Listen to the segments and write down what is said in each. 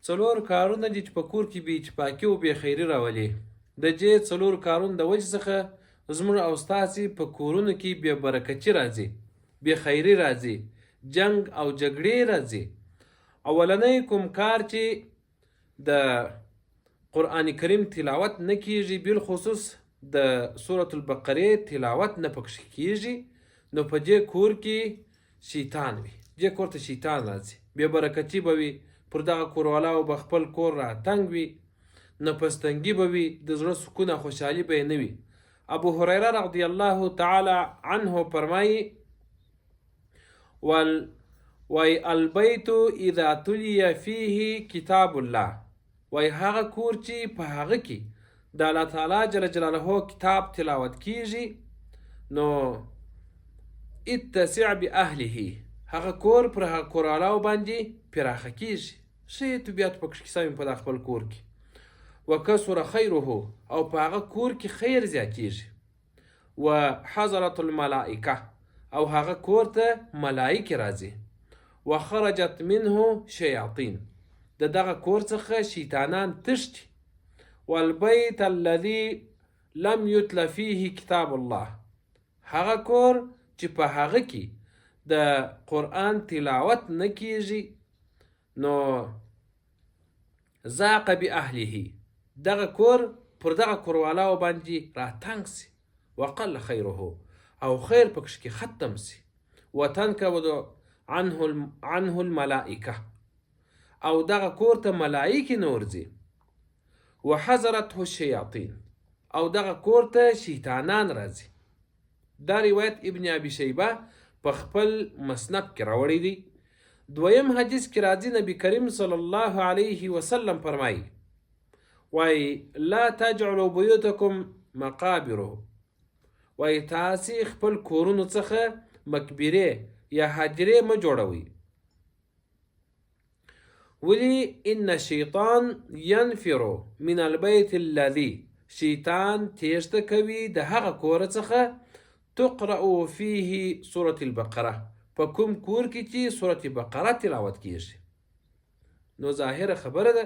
څلور کارونه دي چې په کور کې بې اتفاقي او بې خیري راولي. د دې څلور کارونو د وجې څخه زموږ او ستاسې په کورونو کې بې برکتي راځي، بې خیري راځي، جنګ او جګړې راځي. اولنی کوم کار چې د قرآن کریم تلاوت نه کیږي، بالخصوص د سورة البقرې تلاوت نه پکښې کیږي، نو په دې کور کې شیطان وي، دې کور ته شیطان راځي، بې برکتي به وي، پر دغه کوروالاو به خپل کور راتنګ وي، نفستنګي به وي، د زړه سکون او خوشحالي به یې نه وي. ابو هریره رضی الله تعالی عنه فرمایي وای البیت اذا تلی فیه کتاب الله، وای هغه کور چې په هغه کې د الله تعالی جل جلاله کتاب تلاوت کیږي، نو اتسع باهله، هغه کور پر هغه کوروالاو باندې پراخه کیږي، ښې طبیعت پکښې سوي په دغه خپل کور کې. وکثر خیره، او په هغه کور کې خیر زیاتیږي. وحضرت الملائکه، او هغه کور ته ملائکې راځي. وخرجت منه شیاطین، د دغه کور څخه شیطانان تښتي. والبیت الذي لم یتل فیه کتاب الله، هغه کور چې په هغه کې د قرآن تلاوت نه کیږي، نو ذاق باهله، دغه کور پر دغه کوروالاو باندې راتنګ سي. وقل خیره، او خیر پکښ کې ختم سي. وتنکبد عنه الملائکه، او دغه کور ته ملائکې نه ورځي. وحضرته الشیاطین، او دغه کور ته شیطانان راځي. دا روایت ابن ابي شیبه په خپل مسند کې راوړی دی. دویم حدیث کې راځي نبی کریم صلی الله علیه وسلم فرمایي وای لا تجعلوا بیوتکم مقابر، وای تاسې خپل کورونو څخه مقبرې یا حجرې مه جوړوئ. ولې ان الشیطان ینفر من البیت الذي، شیطان تیښته کوي د هغه کور څخه تقرأ فیه سورة البقره، په کوم کور کې چې سورة بقره تلاوت کیږي. نو ظاهره خبره ده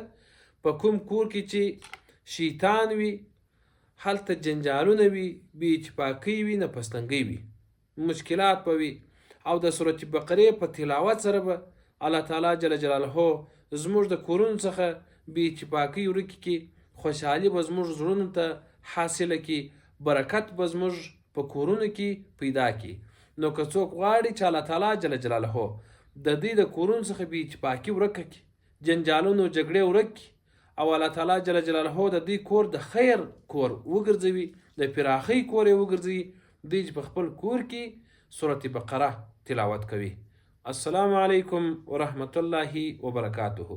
په کوم کور کې چې شیطان وي هلته جنجالونه وي، بې اتفاقۍ وي، نفستنګۍ وي، مشکلات به وي. او د سورة بقرې په تلاوت سره به الله تعالی جل جلاله زموږ د کورونو څخه بې اتفاقۍ ورکې کړي، خوشحالي به زموږ زړونو ته حاصله کړي، برکت به زموږ په کورونو کې پیدا کړي. نو که څوک غواړي چې الله تعالی جل جلاله د دوی د کورونو څخه بې اتفاقي ورکه کړي، جنجالونه او جګړې ورک کړي، او الله تعالی جل جلاله د دوی کور د خیر کور وګرځوي، د پراخۍ کور یې وګرځوي، دوی چې په خپل کور کې سورة بقره تلاوت کوي. السلام علیکم ورحمة الله وبرکاته.